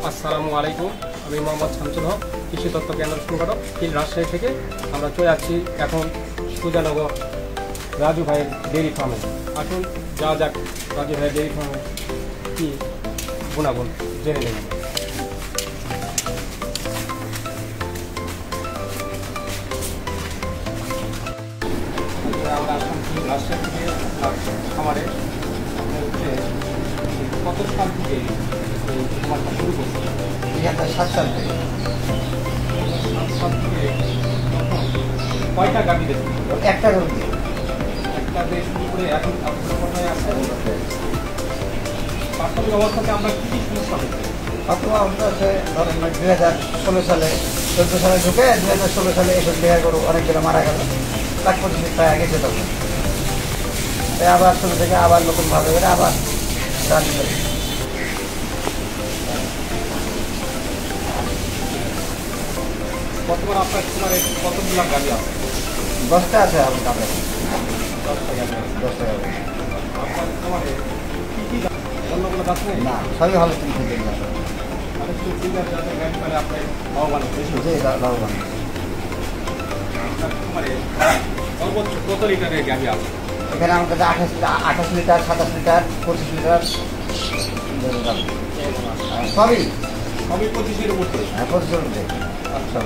আসসালামু আলাইকুম, আমি মোহাম্মদ শামসুল হক, কৃষি তত্ত্ব কেন্দ্র সংগঠক ফিল্ড রাজশাহী থেকে। আমরা চলে যাচ্ছি এখন সুজানগর রাজু ভাইয়ের ডেয়ারি ফার্মে। আসুন যা যাক রাজু ভাইয়ের ডেয়ারি ফার্মে কী গুণাগুণ জেনে নেবেন। আমরা আসলাম রাজশাহী থেকে খামারে। কত সাল থেকে খামারটা শুরু করছি? 2007 সাল থেকে। 7 সাল থেকে কয়টা গাভী দেখছি? একটা গরু একটা দিয়ে শুরু করে এখন আপনার কোথায় আসছে? প্রাথমিক অবস্থাতে আমরা কী কী সমস্যা হচ্ছে? প্রথম অবস্থা আছে ধরেন 2016 সালে 14 সালে ঢুকে 2016 সালে এসব লেয়ার গরু অনেকগুলো মারা গেল, 1,25,000 টাকা গেছে তখন। তাই আবার শুরু থেকে আবার নতুনভাবে করে আবার রান করি। বর্তমান আপনার খামারে কতগুলো গাভী আছে? 10টা আছে আমার কাছে। 10টা গাভী আছে। 10টা গাভী। আপনার খামারে কী কী অন্য কোনো গাছ নেই? না, সবই ভালো চিন্তা করি না। মানে শুধু সিঙ্গার জাতের গাভী মানে আপনার লাভবান বেশি হচ্ছে। যে লাভবান। আপনার খামারে সর্বোচ্চ কত লিটারের গাভী আছে? এখানে আমার কাছে 28 লিটার, 27 লিটার, 25 লিটার সবই সবই 25-এর মধ্যে। 25-এর মধ্যে। আচ্ছা,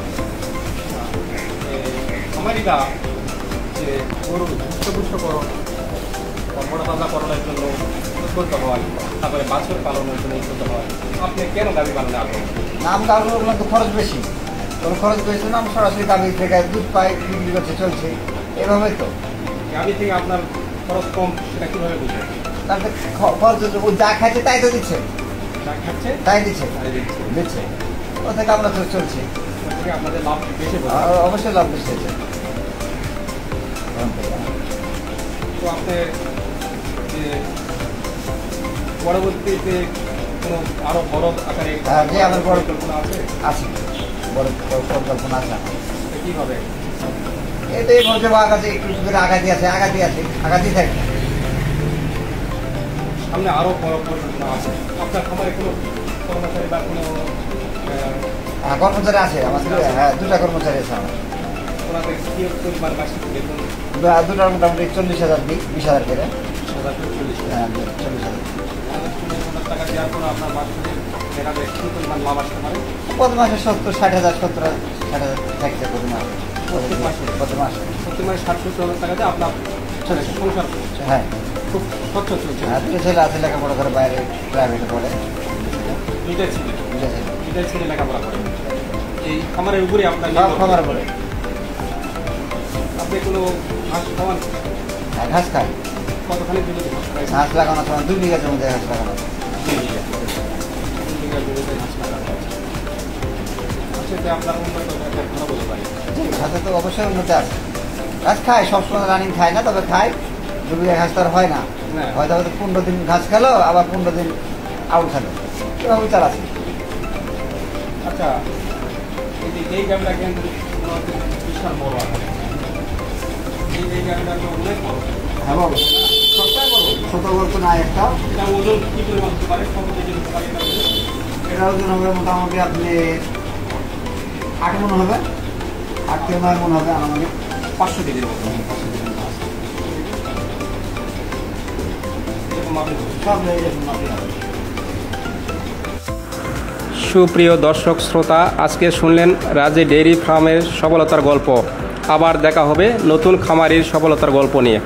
খামারিরা যে গরু হৃষ্টপুষ্টকরণ মোটা তাজা করণের জন্য উদ্বুদ্ধ হয়, তারপরে বাছুর পালনের জন্য উদ্বুদ্ধ হয়, আপনি কেন গাভী পালনে আগ্রহ? নাম গাভীগুলো তো খরচ বেশি, তখন খরচ বেশি না, আমি সরাসরি গাভী থেকে দুধ পাই, বিক্রি করছে, চলছে এভাবেই তো। গাভী থেকে আপনার খরচ কম, সেটা কীভাবে বুঝবেন? তারপরে খরচ ও যা খাচ্ছে তাই তো দিচ্ছে, যা খাচ্ছে তাই দিচ্ছে তাই দিচ্ছে। দিচ্ছে, ও থেকে আমরা তো চলছি। ওর থেকে আপনাদের লাভ বেশি হবে। আর অবশ্যই লাভ বেশি হচ্ছে। তো আপনার যে পরবর্তীতে কোনো আরও বড় আকারে যে আমার বড় পরিকল্পনা আছে? আছে, বড় পরিকল্পনা আছে আমার। তো কীভাবে? এটাই বলছে আগাতে একটু করে আগাতে আছে, আগাতেই থাকে। সামনে আরও বড় পরিকল্পনা আছে? আপনার খামারে কোনো কর্মচারী বা কোনো কর্মচারী আছে আমার, হ্যাঁ 2টা কর্মচারী আছে আমার। ওনাদের কী পরিমাণ মাসিক বেতন? 2টার মোটামুটি 40,000 দিই, 20,000 করে। 40,000 থেকে 40,000। হ্যাঁ 40,000। 40,000 টাকা দেওয়ার পর আপনার মাসে এখানে কী পরিমাণ লাভ আসতে পারে? প্রতি মাসে 70-60,000, 70-60,000 থাকছে প্রতি মাসে। প্রত্যেক মাসে? প্রতি মাসে। প্রত্যেক মাসে 60-70,000 টাকা দিয়ে আপনার চলেছে সংসার হ্যাঁ, খুব স্বচ্ছ চলছে। আর 2 ছেলে আছে লেখাপড়া করে, বাইরে প্রাইভেটে পড়ে। দুইটাই ছেলে? 2টা ছেলে। দুইটাই ছেলে লেখাপড়া করে। এই খামারের উপরে আপনার সব খাবার পড়ে। আপনি কোনো ঘাস খাওয়ান? হ্যাঁ, ঘাস খায়। কতখানি জমিতে ঘাস খাওয়াই? ঘাস লাগানো সময় 2 বিঘা জমিতে ঘাস লাগানো। 2 বিঘা। 2 বিঘা জমিতে ঘাস লাগানো আছে। আচ্ছা, আপনার উন্নত একটা ভালো বলতে পারি। ঘাসে তো অবশ্যই উন্নতি আছে। ঘাস খায়, সবসময় রানিং খায় না, তবে খায়। 2 বিঘা ঘাস তো আর হয় না, হয়তো 15 দিন ঘাস খেলো, আবার 15 দিন আউট খেলো, এভাবে চালাচ্ছে। আচ্ছা, এই গাভীটা কিন্তু বিশাল বড় আকারে। এই গাভীটা তো অনেক বড়। হ্যাঁ বড়, সবটাই বড়। ছোট গল্প নাই একটা। এটা ওজন কী পরিমাণ হতে পারে? কত কেজি হতে পারে? এটা ওজন হবে মোটামুটি আপনি 8 মণ হবে, 8 থেকে 9 মণ হবে আমাদের। 500 কেজির মতো। 500 কেজির মতো আছে। এরকম আপনি সব এরকম মাপে হবে। সুপ্রিয় দর্শক শ্রোতা, আজকে শুনলেন রাজে ডেইরি ফার্মের সফলতার গল্প। আবার দেখা হবে নতুন খামারির সফলতার গল্প নিয়ে।